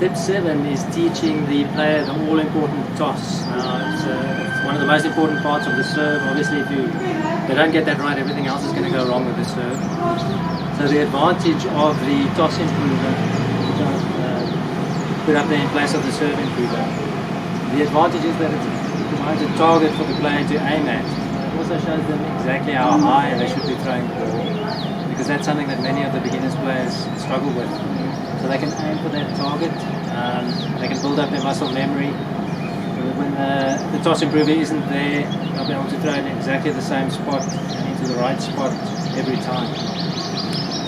Step 7 is teaching the player the all-important toss. It's one of the most important parts of the serve. Obviously, if they don't get that right, everything else is going to go wrong with the serve. So the advantage of the toss improver, which I put up there in place of the serve improver, the advantage is that it provides a target for the player to aim at. It also shows them exactly how high they should be throwing the ball, because that's something that many of the beginners players struggle with. So they can aim for that target, they can build up their muscle memory. When the toss improver isn't there, they'll be able to throw it in exactly the same spot and into the right spot every time.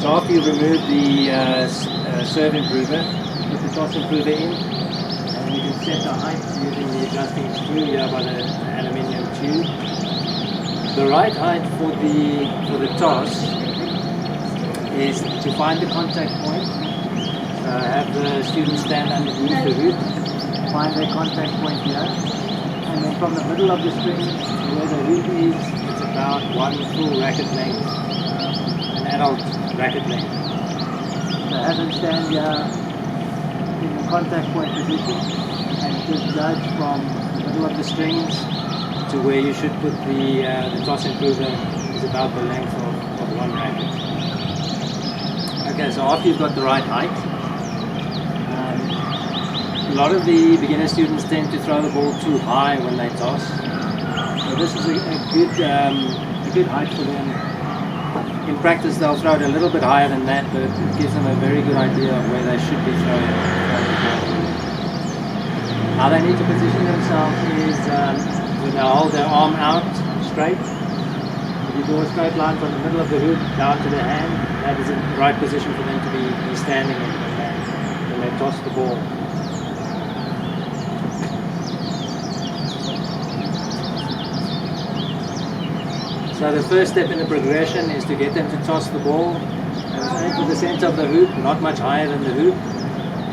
So after you remove the serve improver, put the toss improver in, and you can set the height using the adjusting screw here by the aluminium tube. The right height for the toss is to find the contact point. Have the student stand underneath the hoop, find their contact point here, and then from the middle of the string to where the hoop is, it's about one full racket length, an adult racket length. So have them stand here in the contact point position and just judge from the middle of the strings to where you should put the toss improver is about the length of one racket. Okay, so after you've got the right height, a lot of the beginner students tend to throw the ball too high when they toss. So this is a good height for them. In practice they'll throw it a little bit higher than that, but it gives them a very good idea of where they should be throwing the ball. How they need to position themselves is when they hold their arm out straight. If you draw a straight line from the middle of the hoop down to the hand, that is the right position for them to be standing in when they toss the ball. So the first step in the progression is to get them to toss the ball. They must aim for the center of the hoop, not much higher than the hoop.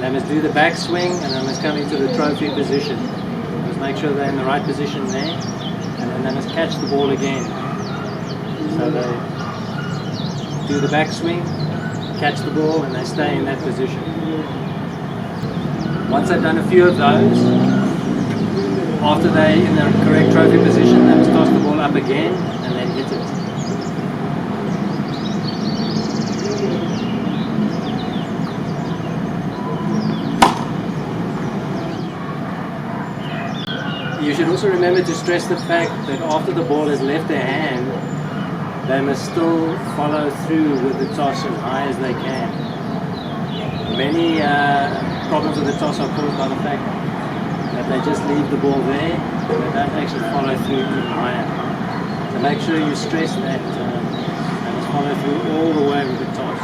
They must do the back swing and they must come into the trophy position. They must make sure they're in the right position there, and then they must catch the ball again. So they do the back swing, catch the ball, and they stay in that position. Once they've done a few of those, after they're in the correct trophy position, they must toss the ball up again and then hit it. You should also remember to stress the fact that after the ball has left their hand, they must still follow through with the toss as high as they can. Many problems with the toss are caused by the fact that they just leave the ball there, they don't actually follow through even higher. So make sure you stress that they must follow through all the way with the toss.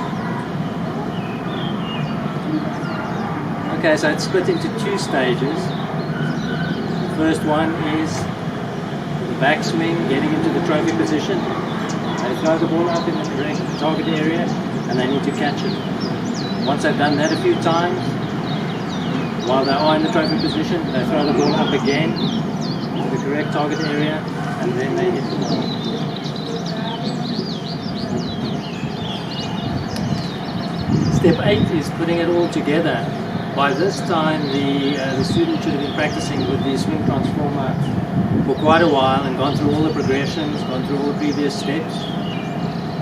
Okay, so it's split into two stages. The first one is the backswing, getting into the trophy position. They throw the ball up in the correct target area and they need to catch it. Once they've done that a few times, while they are in the trophy position, they throw the ball up again to the correct target area and then they hit the ball. Step 8 is putting it all together. By this time, the student should have been practicing with the swing transformer for quite a while and gone through all the progressions, gone through all the previous steps,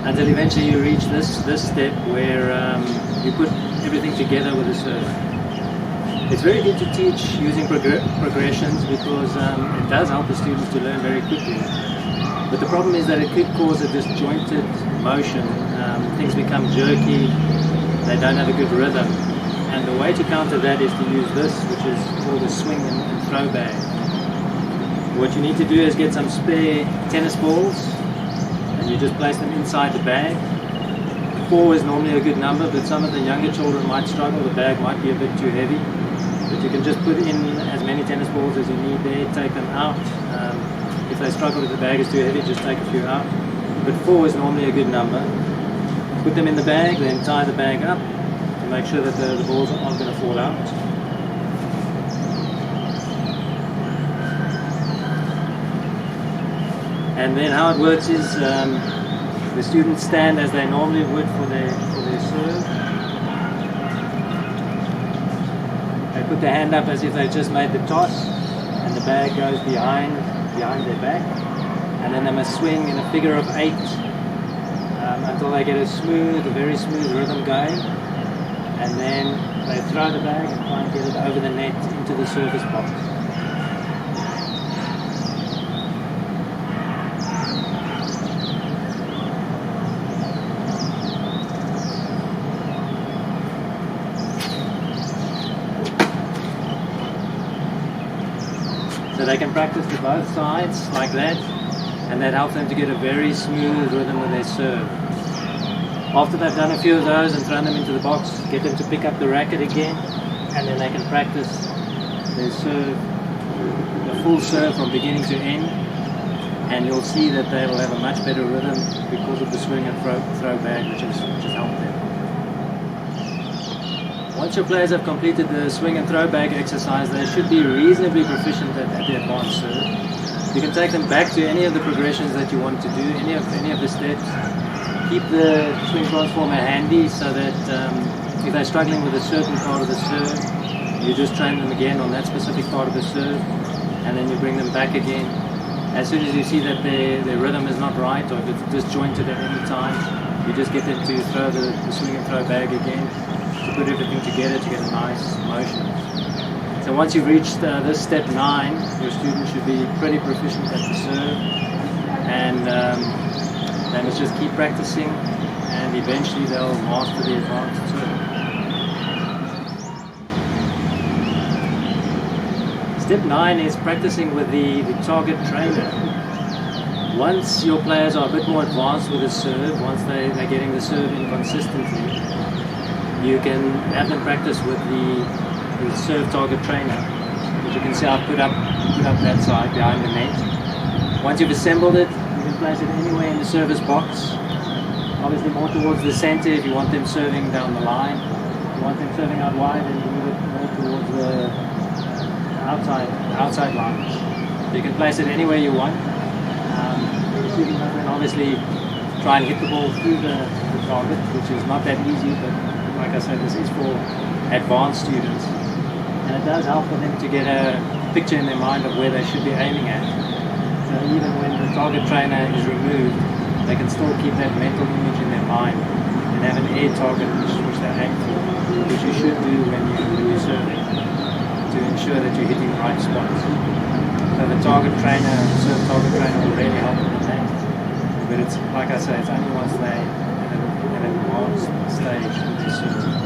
until eventually you reach this step where you put everything together with a serve. It's very good to teach using progressions because it does help the students to learn very quickly. But the problem is that it could cause a disjointed motion. Things become jerky, they don't have a good rhythm. And the way to counter that is to use this, which is called a swing and throw bag. What you need to do is get some spare tennis balls and you just place them inside the bag. 4 is normally a good number, but some of the younger children might struggle. The bag might be a bit too heavy. But you can just put in as many tennis balls as you need there, take them out. If they struggle if the bag is too heavy, just take a few out. But 4 is normally a good number. Put them in the bag, then tie the bag up to make sure that the balls aren't going to fall out. And then how it works is the students stand as they normally would for their serve. put their hand up as if they've just made the toss, and the bag goes behind their back, and then they must swing in a figure of 8 until they get a very smooth rhythm going, and then they throw the bag and try and get it over the net into the service box. So they can practice to both sides like that, and that helps them to get a very smooth rhythm with their serve. After they've done a few of those and thrown them into the box, get them to pick up the racket again, and then they can practice their serve, the full serve from beginning to end, and you'll see that they will have a much better rhythm because of the swing and throw bag which has helped them. Once your players have completed the swing and throw bag exercise, they should be reasonably proficient at the advanced serve. You can take them back to any of the progressions that you want to do, any of the steps. Keep the swing transformer handy so that if they're struggling with a certain part of the serve, you just train them again on that specific part of the serve, and then you bring them back again. As soon as you see that their rhythm is not right, or if it's disjointed at any time, you just get them to throw the swing and throw bag again, to put everything together to get a nice motion. So once you've reached this step 9, your student should be pretty proficient at the serve, and they must just keep practicing, and eventually they'll master the advanced serve. Step 9 is practicing with the target trainer. Once your players are a bit more advanced with the serve, once they're getting the serve in consistently, you can have them practice with the serve target trainer, which you can see I've put up that side behind the net. Once you've assembled it, you can place it anywhere in the service box. Obviously more towards the center if you want them serving down the line. If you want them serving out wide, then you move it more towards the outside line. So you can place it anywhere you want. You can obviously try and hit the ball through the target, which is not that easy, but like I said, this is for advanced students, and it does help for them to get a picture in their mind of where they should be aiming at. So even when the target trainer is removed, they can still keep that mental image in their mind and have an air target which they aim for, which you should do when you're serving, to ensure that you're hitting the right spots. So the serve target trainer will really help them with that. But it's, like I say, it's only once they have an advanced stage with their serve.